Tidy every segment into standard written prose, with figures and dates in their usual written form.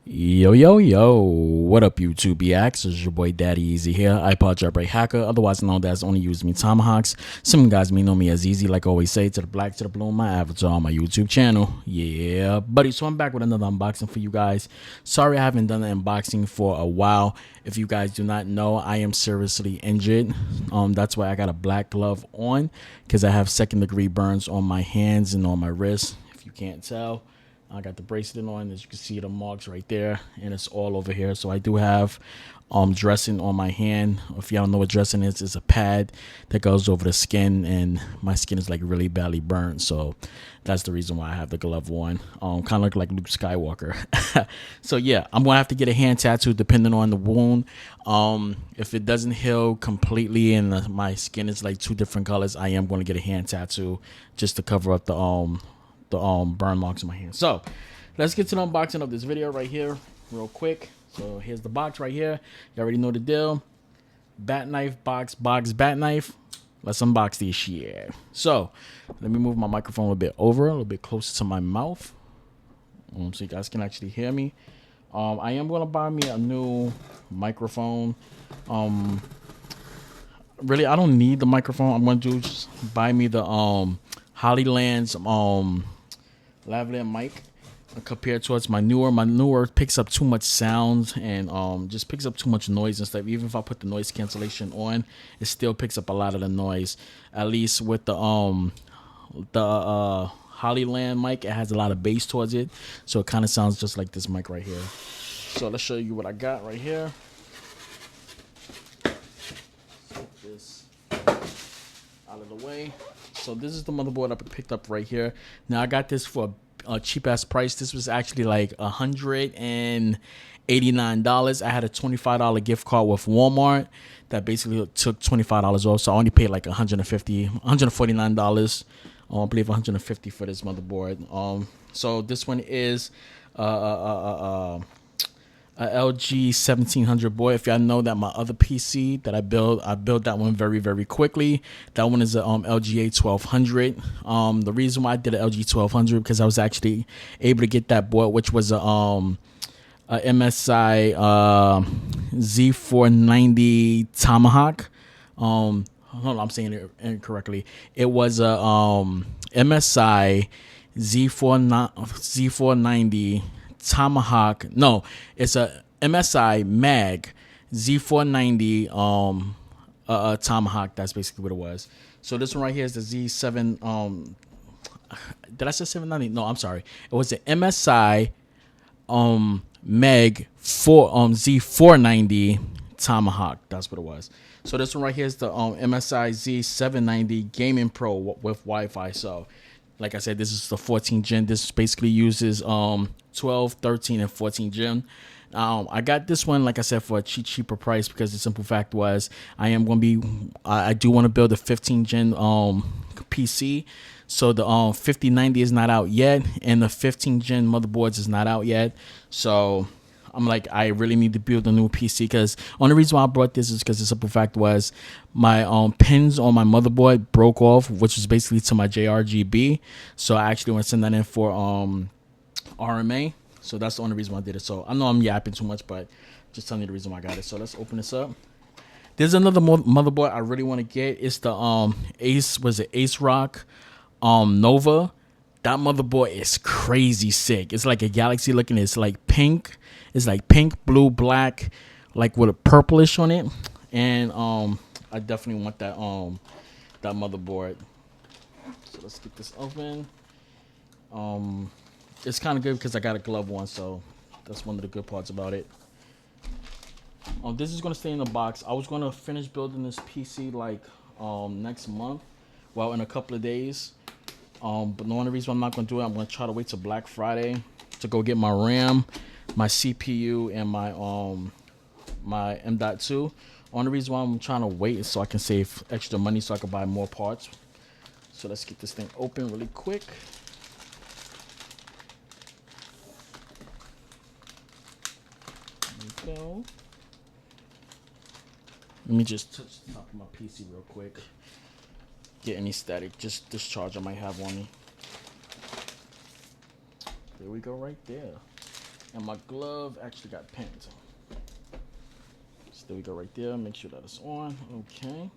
Yo, what up YouTube BX? It's your boy Daddy Easy here, iPod jailbreak hacker, otherwise known as Only Use Me Tomahawks. Some guys may know me as Easy, like I always say, to the black, to the blue, my avatar on my YouTube channel. Yeah, buddy, so I'm back with another unboxing for you guys. Sorry I haven't done an unboxing for a while. If you guys do not know, I am seriously injured. That's why I got a black glove on, because I have second-degree burns on my hands and on my wrists, if you can't tell. I got the bracelet on, as you can see the marks right there, and it's all over here. So I do have dressing on my hand. If y'all know what dressing is, it's a pad that goes over the skin, and my skin is like really badly burned. So that's the reason why I have the glove on. Kind of look like Luke Skywalker. So yeah, I'm gonna have to get a hand tattoo depending on the wound. If it doesn't heal completely and my skin is like two different colors, I am going to get a hand tattoo just to cover up the burn marks in my hand. So let's get to the unboxing of this video right here real quick. So here's the box right here. You already know the deal. Bat knife, box, bat knife. Let's unbox this shit. So let me move my microphone a little bit over, a little bit closer to my mouth, so you guys can actually hear me. I am gonna buy me a new microphone. Really, I don't need the microphone. I'm gonna just buy me the Hollyland's lavalier mic compared towards my newer picks up too much sound and just picks up too much noise and stuff. Even if I put the noise cancellation on, it still picks up a lot of the noise. At least with the Hollyland mic, it has a lot of bass towards it, so it kind of sounds just like this mic right here. So let's show you what I got right here. Get this out of the way. So this is the motherboard I picked up right here. Now I got this for a cheap ass price. This was actually like $189. I had a $25 gift card with Walmart that basically took $25 off. So I only paid like $149. I believe $150 for this motherboard. So this one is a LG 1700 boy. If y'all know that my other PC that I built that one very quickly. That one is a LG A1200. The reason why I did an LG 1200 because I was actually able to get that board, which was a MSI Z490 Tomahawk. Hold on, I'm saying it incorrectly. It was a MSI Z490 Tomahawk. No, it's a MSI Mag Z490 Tomahawk. That's basically what it was. So this one right here is the Z7 did I say 790? No, I'm sorry. It was the MSI Mag 4 Z490 Tomahawk. That's what it was. So this one right here is the MSI Z790 Gaming Pro with Wi-Fi. So like I said, this is the 14 gen. This basically uses 12, 13, and 14 gen. I got this one, like I said, for a cheaper price because the simple fact was I do want to build a 15 gen PC. So the 5090 is not out yet, and the 15 gen motherboards is not out yet. So I'm like, I really need to build a new PC because only reason why I brought this is because the simple fact was my pins on my motherboard broke off, which is basically to my JRGB. So I actually want to send that in for RMA. So that's the only reason why I did it. So I know I'm yapping too much, but just telling you the reason why I got it. So let's open this up. There's another motherboard I really want to get. It's the Ace Rock Nova. That motherboard is crazy sick. It's like a galaxy looking. It's like pink. It's like pink, blue, black, like with a purplish on it. And I definitely want that that motherboard. So let's get this open. It's kind of good because I got a glove on, so that's one of the good parts about it. This is gonna stay in the box. I was gonna finish building this PC like next month, well, in a couple of days. But the only reason I'm not gonna do it, I'm gonna try to wait till Black Friday to go get my RAM, my CPU, and my my M.2. Only reason why I'm trying to wait is so I can save extra money so I can buy more parts. So let's get this thing open really quick. There we go. Let me just touch the top of my PC real quick. Get any static, just discharge I might have on me. There we go right there. And my glove actually got pinned. So there we go right there. Make sure that it's on. Okay.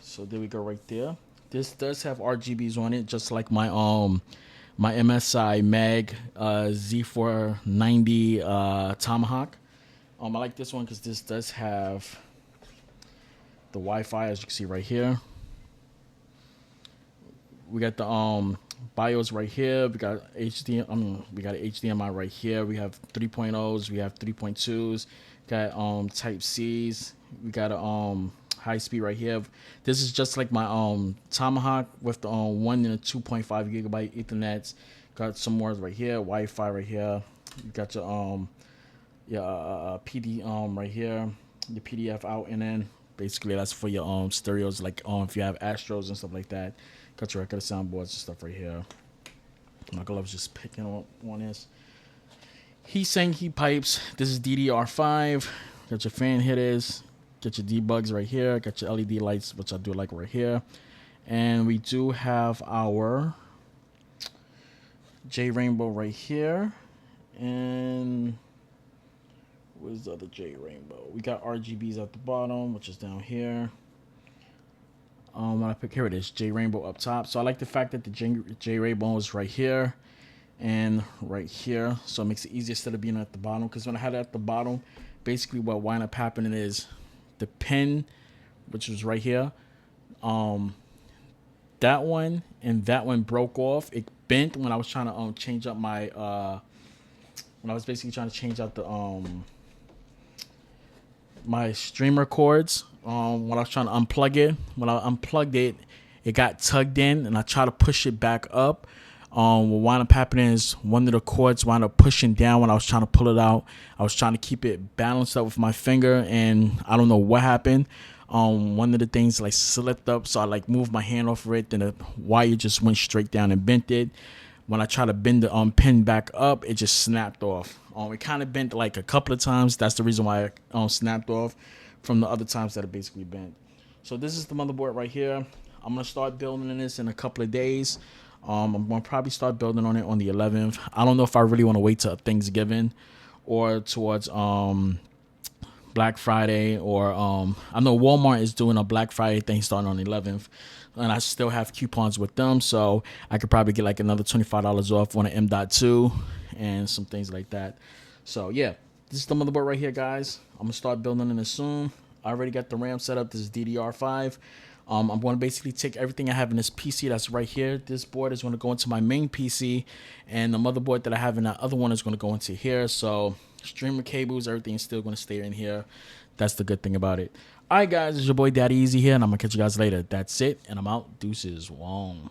So there we go right there. This does have RGBs on it, just like my my MSI Mag Z790 Tomahawk. I like this one because this does have the Wi-Fi, as you can see right here. We got the BIOS right here. We got we got an HDMI right here. We have 3.0s. We have 3.2s. Got Type C's. We got a high speed right here. This is just like my Tomahawk with the 1 and a 2.5 gigabyte Ethernet. Got some more right here. Wi-Fi right here. You got your PD right here. Your PDF out, and then basically that's for your stereos, like if you have Astros and stuff like that. Got your record soundboards and stuff right here. My glove's just picking up on this. Heat pipes. This is DDR5. Got your fan hitters. Get your debugs right here. Got your LED lights, which I do like right here. And we do have our J Rainbow right here. And where's the other J Rainbow? We got RGBs at the bottom, which is down here. When I pick, here it is, J Rainbow up top. So I like the fact that the J Rainbow is right here and right here. So it makes it easier instead of being at the bottom. Because when I had it at the bottom, basically what wound up happening is the pin, which was right here, that one and that one broke off. It bent when I was trying to change up my when I was basically trying to change out the my streamer cords. When I was trying to unplug it, when I unplugged it, it got tugged in, and I tried to push it back up. What wound up happening is one of the cords wound up pushing down when I was trying to pull it out. I was trying to keep it balanced up with my finger, and I don't know what happened. One of the things like slipped up, so I like moved my hand off of it, then the wire just went straight down and bent it. When I tried to bend the pin back up, it just snapped off. It kind of bent like a couple of times. That's the reason why it snapped off from the other times that it basically bent. So this is the motherboard right here. I'm going to start building this in a couple of days. I'm going to probably start building on it on the 11th. I don't know if I really want to wait till Thanksgiving or towards Black Friday, or I know Walmart is doing a Black Friday thing starting on the 11th, and I still have coupons with them, so I could probably get like another $25 off on an M.2 and some things like that. So yeah, this is the motherboard right here, guys. I'm gonna start building it soon. I already got the RAM set up. This is DDR5. I'm going to basically take everything I have in this PC that's right here. This board is going to go into my main PC, and the motherboard that I have in that other one is going to go into here. So streamer cables, everything is still going to stay in here. That's the good thing about it. All right, guys, it's your boy Daddy Easy here, and I'm going to catch you guys later. That's it, and I'm out. Deuces. Wong.